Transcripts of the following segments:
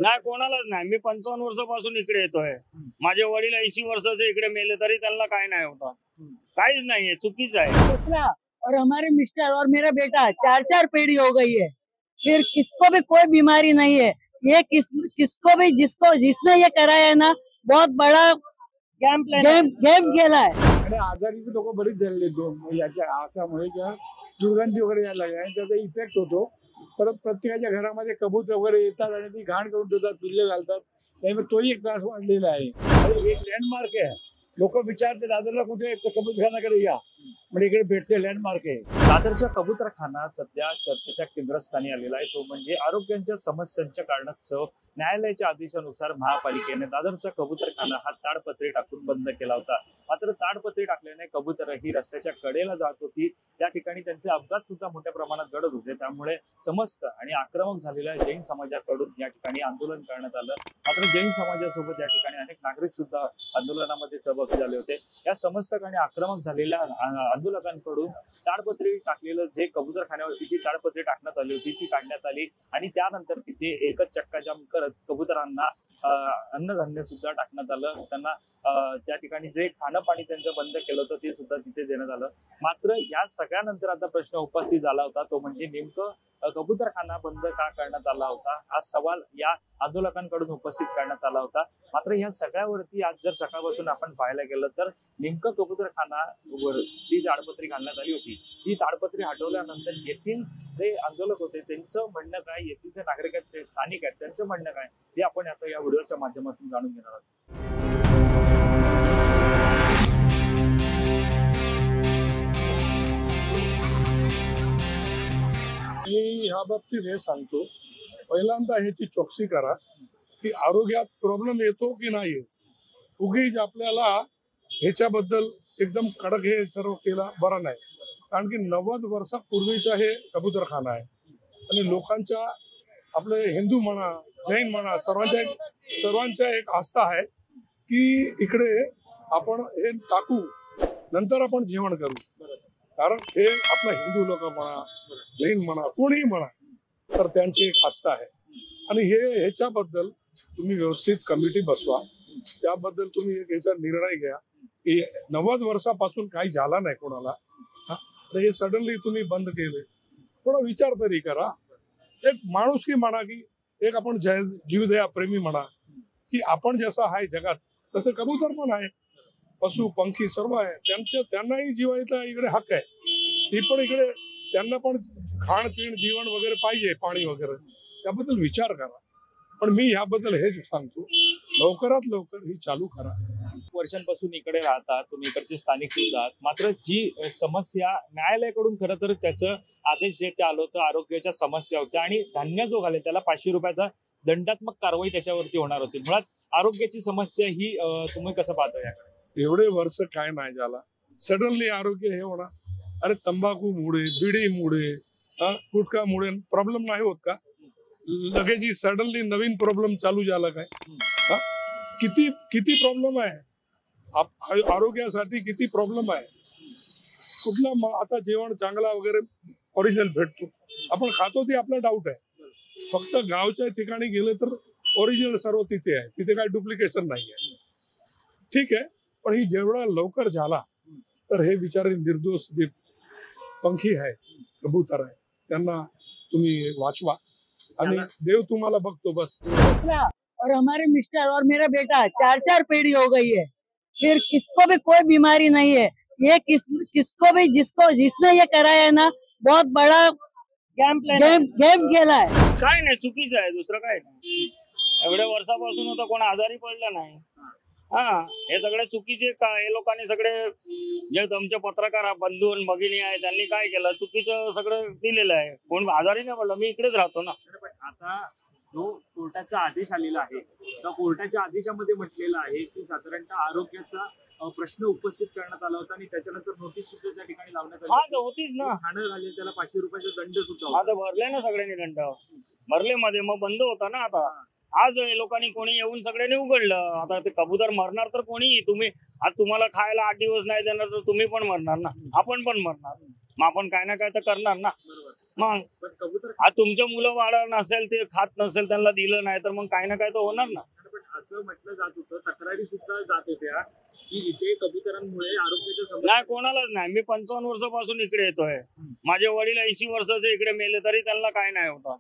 नाही कोणालाच नाही। मी 55 वर्षापासून इकडे येतोय। माझे वडील 80 वर्षाचे इकडे मेले तरी त्यांना काय नाही होता, काहीच नाहीये, चुकीच आहे। और हमारे मिस्टर और मेरा बेटा 4-4 पीढ़ी हो गई है, फिर किसको भी कोई बीमारी नहीं है। ये किसको भी जिसने ये कराया है ना, बहुत बड़ा गेम खेला है। आणि आजारी भी लोक बरीच झालेले दोन याच्या आसामुळे किंवा दुर्गंधी वगैरे यायला लागल्या आणि त्याचा इफेक्ट होतो। परत प्रत्येकाच्या घरामध्ये कबूतर वगैरे येतात आणि ती घाण करून ठेवतात, पिल्ले घालतात, त्यामुळे तोही एक त्रास वाढलेला आहे। एक लँडमार्क आहे, लोक विचारते दादरला कुठे कबूतरखानाकडे या, म्हणजे इकडे भेटते, लँडमार्क आहे। दादरचा कबूतरखाना सध्या चर्चेच्या केंद्रस्थानी आलेला आहे। तो म्हणजे आरोग्यांच्या समस्यांच्या कारणास्तव न्यायालयाच्या आदेशानुसार महापालिकेने दादरचा कबूतरखाना हा ताडपत्री टाकून बंद केला होता। मात्र ताडपत्री टाकल्याने कबूतर ही रस्त्याच्या कडेला जात होती, त्या ठिकाणी त्यांचे अपघात सुद्धा मोठ्या प्रमाणात घडत होते। त्यामुळे समस्त आणि आक्रमक झालेल्या जैन समाजाकडून या ठिकाणी आंदोलन करण्यात आलं। मात्र जैन समाजासोबत या ठिकाणी अनेक नागरिक सुद्धा आंदोलनामध्ये सहभागी झाले होते। या समस्त आणि आक्रमक झालेल्या आंदोलकांकडून ताडपत्री टाकलेलं जे कबूतरखान्यावरती जी ताडपत्री टाकण्यात आली होती ती काढण्यात आली आणि त्यानंतर तिथे एकच चक्काजाम करत कबुतरांना अन्नधान्य सुद्धा टाकण्यात आलं। त्यांना त्या ठिकाणी जे खाणं पाणी त्यांचं बंद केलं होतं ते सुद्धा तिथे देण्यात आलं। मात्र या सगळ्यानंतर आता प्रश्न उपस्थित झाला होता, तो म्हणजे नेमकं कबूतरखाना बंद का करण्यात आला होता, हा सवाल या आंदोलकांकडून उपस्थित करण्यात आला होता। मात्र या सगळ्यावरती आज जर सकाळपासून आपण पाहायला गेलं तर नेमकं कबूतरखानावर जी ताडपत्री घालण्यात आली होती ती ताडपत्री हटवल्यानंतर येथील जे आंदोलक होते त्यांचं म्हणणं काय, येथील जे नागरिक आहेत ते स्थानिक आहेत त्यांचं म्हणणं काय, हे आपण आता या व्हिडिओच्या माध्यमातून जाणून घेणार आहोत। मी ह्या बाबतीत हे सांगतो, पहिल्यांदा ह्याची चौकशी करा की आरोग्यात प्रॉब्लेम येतो की नाही येत। उगीच आपल्याला ह्याच्याबद्दल एकदम कडक हे सर्व केला बरं नाही, कारण की 90 वर्षापूर्वीचा हे कबूतरखाना आहे आणि लोकांच्या आपले हिंदू म्हणा जैन म्हणा सर्वांच्या एक आस्था आहे की इकडे आपण हे टाकू नंतर आपण जेवण करू, कारण हे आपला हिंदू लोक म्हणा जैन म्हणा कोणीही म्हणा तर त्यांची एक आस्था आहे। आणि ह्याच्याबद्दल तुम्ही व्यवस्थित कमिटी बसवा, त्याबद्दल तुम्ही एक ह्याचा निर्णय घ्या की 90 वर्षापासून काही झाला नाही कोणाला, हे सडनली तुम्ही बंद केले, थोडा विचार तरी करा। एक माणुसकी म्हणा की एक आपण जीवदया प्रेमी म्हणा की आपण जसं आहे जगात तसं कबूतर पण आहे, पशु पंखी सर्व आहे, त्यांनाही जीवायचा इकडे हक्क आहे। ती पण इकडे त्यांना पण खाण पिण जीवन वगैरे पाहिजे, पाणी वगैरे, त्याबद्दल विचार करा। पण मी ह्याबद्दल हेच सांगतो, लवकरात लवकर ही चालू करा। वर्षांपासून इकडे राहतात तुम्ही, इकडचे स्थानिक सुद्धा आहात, मात्र जी समस्या न्यायालयाकडून खरं तर त्याचं आदेश जे ते आलं होतं, आरोग्याच्या समस्या होत्या आणि धान्य जो घालेल त्याला 500 रुपयाचा दंडात्मक कारवाई त्याच्यावरती होणार होती। मुळात आरोग्याची समस्या ही तुम्ही कसं पाहता याकडे? एवढे वर्ष काय नाही झाला, सडनली आरोग्य हे होणार? अरे तंबाखूमुळे, बिडीमुळे, गुटखामुळे प्रॉब्लेम नाही होत का? लगेच सडनली नवीन प्रॉब्लेम चालू झाला काय? किती प्रॉब्लेम आहे आरोग्यासाठी, किती प्रॉब्लेम आहे। कुठला आता जेवण चांगला वगैरे ओरिजिनल भेटतो, आपण खातो ते आपला डाऊट आहे। फक्त गावच्या ठिकाणी गेले तर ओरिजिनल सर्व तिथे आहे, तिथे काही डुप्लिकेशन नाही आहे, ठीक आहे। पण ही जेवढा लवकर झाला तर हे बिचारे निर्दोष जे पंखी आहे, कबूतर आहे, त्यांना तुम्ही वाचवा आणि देव तुम्हाला बघतो बस। और हमारे मिस्टर और मेरा बेटा 4-4 पीढ़ी हो गई है, फिर किसको भी कोई बीमारी नहीं है। ये किसको भी जिसने ये कराया है ना, बहुत बड़ा गेम खेला है। काय नाही, चुकीचं आहे, दुसरं काय नाही। एवढ्या वर्षापासून होतं, कोण आजारी पडलं नाही। हे सगळे चुकीचे हे लोकांनी सगळे जे तुमचे पत्रकार बंधू भगिनी आहे त्यांनी काय केलं, चुकीचं सगळं दिलेलं आहे, कोण आजारी नाही पडलं। मी इकडेच राहतो ना। आता जो कोर्टाचा आदेश आलेला आहे त्या कोर्टाच्या आदेशामध्ये म्हटलेलं आहे की साधारणतः आरोग्याचा प्रश्न उपस्थित करण्यात आला होता आणि त्याच्यानंतर नोटीस सुद्धा त्या ठिकाणी लावण्यात आली होतीच ना। खाणं घालेल त्याला 500 रुपयाचा दंड सुद्धा आता भरले ना सगळ्यांनी, दंड भरले मध्ये, मग बंद होता ना। आता आज लोकांनी कोणी येऊन सगळ्यांनी उघडलं, आता ते कबूतर मरणार तर कोणी, तुम्ही आज तुम्हाला खायला 8 दिवस नाही देणार तर तुम्ही पण मरणार ना, आपण पण मरणार, मग आपण काय ना काय तर करणार ना। मग पण कबूतर तुमचं मुलं बाळ नसेल, ते खात नसेल, त्यांना दिलं नाही तर मग काही ना काही तर होणार ना. पण असं म्हटलं जात होतं, तक्रारी सुद्धा जात होत्या की इथे कबुतरांमुळे आरोग्याच्या समस्या. नाही, कोणालाच नाही. मी 55 वर्षापासून इकडे येतोय. माझे वडील 80 वर्षाचे इकडे मेले तरी त्यांना काय नाही होता.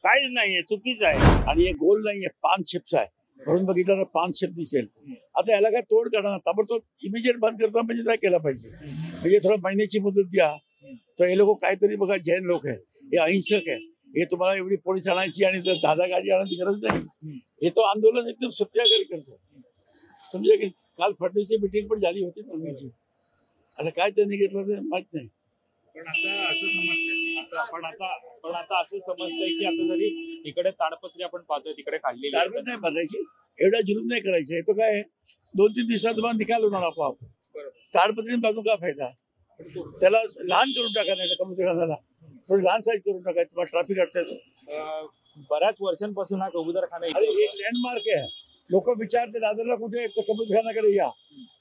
काहीच नाहीये, चुकीचं आहे. आणि हे गोल नाहीये, पान शेपचा आहे. म्हणून बघितलं तर पान शेप दिसेल. आता याला काय तोड काढणार, ताबडतोब इमिजिएट बंद करता म्हणजे काय केलं पाहिजे. म्हणजे थोडं महिन्याची मुदत द्या. तर हे लोक काहीतरी बघा, जैन लोक आहे, हे अहिंसक आहे. हे तुम्हाला एवढी पोलीस आणायची आणि दादा गाडी आणायची गरज नाही. हे तो आंदोलन एकदम सत्याग्रही करतो. समजा की काल फडणवीसची मिटिंग पण झाली होती ना. आता काय त्यांनी घेतलं ते माहित नाही. पण आता असं समजतंय, पण आता असं समजतंय की आता जरी इकडे ताडपत्री आपण पाहतोय तिकडे काढलेली आहे. टार्गेट नाही बांधायची, एवढा जुलूम नाही करायचे. तो काय 2-3 दिवसात मला निकाल होणार आपोआप. ताडपत्री बांधून काय फायदा. त्याला लहान करून टाका, नाही कबूतरखानाला थोडी लहान साईज करून टाकायचं. तुम्हाला ट्रॅफिक अडतायचं. बऱ्याच वर्षांपासून हा कबूतरखाना अरे एक लँडमार्क आहे. लोक विचारते दादरला कुठे, कबूतरखानाकडे या,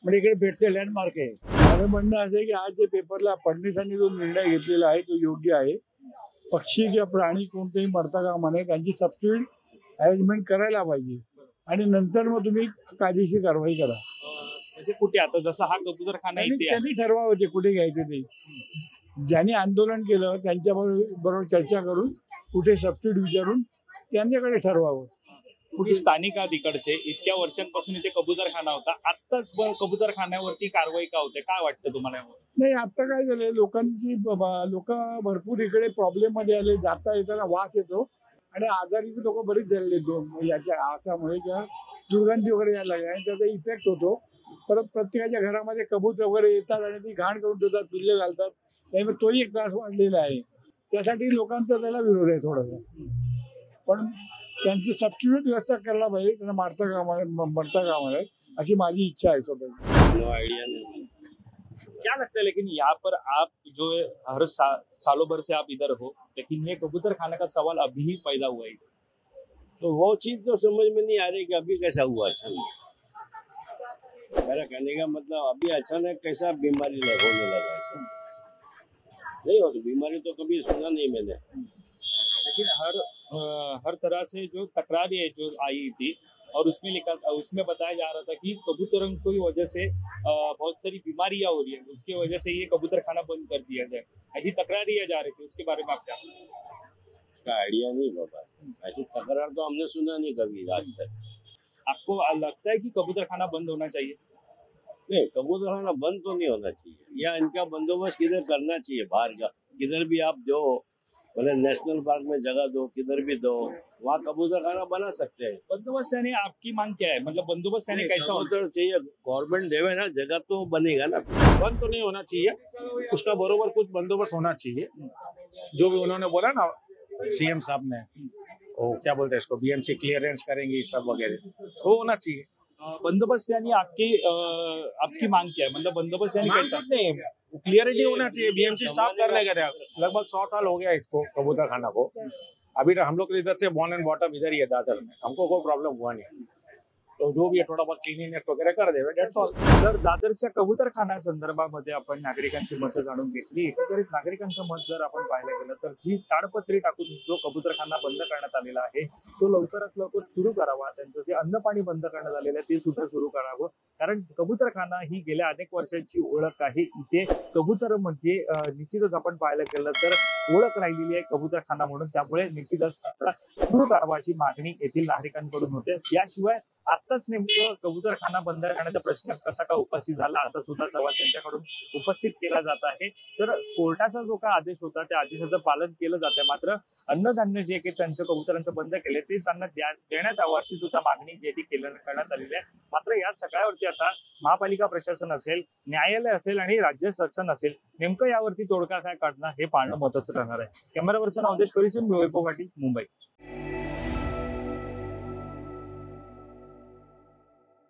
म्हणजे इकडे भेटते, लँडमार्क आहे. माझं म्हणणं असं आहे की आज जे पेपरला फडणवीसांनी जो निर्णय घेतलेला आहे तो योग्य आहे. पक्षी किंवा प्राणी कोणतेही मरता कामा नये, त्यांची सबस्टिट्यूट अरेंजमेंट करायला पाहिजे आणि नंतर मग तुम्ही कायदेशीर कारवाई करा. म्हणजे कुठे आता जसं हा कबूतरखाना इथे आहे, त्यांनी ठरवावं ते कुठे घ्यायचे ते. ज्यांनी आंदोलन केलं त्यांच्याबरोबर चर्चा करून कुठे सबस्टिट्यूट विचारून त्यांच्याकडे ठरवावं. कुठे स्थानिक तिकडचे इतक्या वर्षांपासून इथे कबूतरखाना होता, आत्ताच कबूतरखान्यावरती कारवाई का होते, काय वाटतं तुम्हाला? नाही, आता काय झालंय, लोक भरपूर इकडे प्रॉब्लेम मध्ये आले. जाता येताना वास येतो आणि आजारी लोक बरीच झालेले दोन याच्या आसामुळे किंवा दुर्गंधी वगैरे यायला लागल्या आणि त्याचा इफेक्ट होतो. परत प्रत्येकाच्या घरामध्ये कबूतर वगैरे येतात आणि ती घाण करून ठेवतात, पिल्ले घालतात. त्यामुळे तोही एक त्रास वाढलेला आहे. त्यासाठी लोकांचा त्याला विरोध आहे थोडासा. पण त्यांची सबस्टिट्यूट व्यवस्था करायला पाहिजे, त्यांना मरता कामा नये अशी माझी इच्छा आहे स्वतःची. नो आइडिया नहीं. क्या लगता है लेकिन यहाँ पर आप जो है हर सालों भर से आप इधर हो, लेकिन ये कबूतर खाने का सवाल अभी ही पैदा हुआ है, तो वो चीज तो समझ में नहीं आ रही कि अभी कैसा हुआ अचानक. मेरा कहने का मतलब अभी अचानक कैसा बीमारी होने लगा. ऐसा नहीं हो, तो बीमारी तो कभी सुना नहीं मैंने. लेकिन हर तरह से जो तकरारें जो आई थी और उसमें बताया जा रहा था कि कबूतरों की वजह से बहुत सारी बीमारियां हो रही है, उसकी वजह से ये कबूतर खाना बंद कर दिया जाए, ऐसी तकरारियां जा रही थी. उसके बारे में आप क्या? आइडिया नहीं बाबा, ऐसी तकरार तो हमने सुना नहीं कभी आज तक. आपको लगता है कि कबूतर खाना बंद होना चाहिए? नहीं, कबूतर खाना बंद तो नहीं होना चाहिए, या इनका बंदोबस्त किधर करना चाहिए. बाहर का किधर भी आप दो, मतलब नेशनल पार्क में जगह दो, किधर भी दो, वहाँ कबूतर खाना बना सकते हैं. बंदोबस्त यानी आपकी मांग क्या है, मतलब बंदोबस्त यानी कैसा होना कबूतर चाहिए, गवर्नमेंट देवे ना जगह तो बनेगा ना. बंद तो नहीं होना चाहिए, उसका बरोबर कुछ बंदोबस्त होना चाहिए. जो भी उन्होंने बोला ना सीएम साहब ने, वो क्या बोलते हैं इसको, बीएमसी क्लियरेंस करेंगे सब वगैरह, वो होना चाहिए. बंदोबस्त यानी आपकी मांग क्या है, मतलब बंदोबस्त यानी कैसा? नहीं, क्लियरिटी होना चाहिए. बीएमसी साफ करने का लगभग 100 साल हो गया इसको, कबूतर खाना को. अभी हम लोग इधर से बॉर्न एंड बॉटम इधर ही है दादर में, हमको कोई प्रॉब्लम हुआ नहीं. तो जो भी थोड़ा बहुत क्लिनिनेस वगैरह कर देवे, दॅट्स ऑल. तर दादरच्या कबूतरखाना संदर्भामध्ये आपण नागरिकांची मतं जाणून घेतली. एकंदरीत नागरिकांचं मत जर आपण पाहायला गेलं तर जी ताडपत्री टाकून जो कबूतरखाना बंद करण्यात आलेला आहे तो लवकरात लवकर सुरू करावा. त्यांचं जे अन्नपाणी बंद करण्यात आलेलं आहे ते सुद्धा सुरू करावं, कारण कबूतरखाना ही गेल्या अनेक वर्षांची ओळख आहे. इथे कबूतर म्हणजे निश्चितच आपण पाहायला गेलं तर ओळख राहिलेली आहे कबूतरखाना म्हणून. त्यामुळे निश्चितच सुरू करावा अशी मागणी येथील नागरिकांकडून होते. याशिवाय आताच नेमकं कबूतरखाना बंद करण्याचा प्रश्न कसा का उपस्थित झाला असा सुद्धा सवाल त्यांच्याकडून उपस्थित केला जात आहे. तर कोर्टाचा जो काय आदेश होता त्या आदेशाचं पालन केलं जात आहे, मात्र अन्नधान्य जे काही त्यांचं कबुतरांचं बंद केले ते त्यांना देण्यात यावं अशी सुद्धा मागणी जे ती करण्यात आलेली आहे. मात्र या सगळ्यावरती आता महापालिका प्रशासन असेल, न्यायालय असेल आणि राज्य शासन असेल, नेमकं यावरती तोडगा काय काढणार हे पाहणं महत्त्वाचं राहणार आहे. कॅमेरा पर्सन अवधेश परिसर, वैभव पाटील, मुंबई.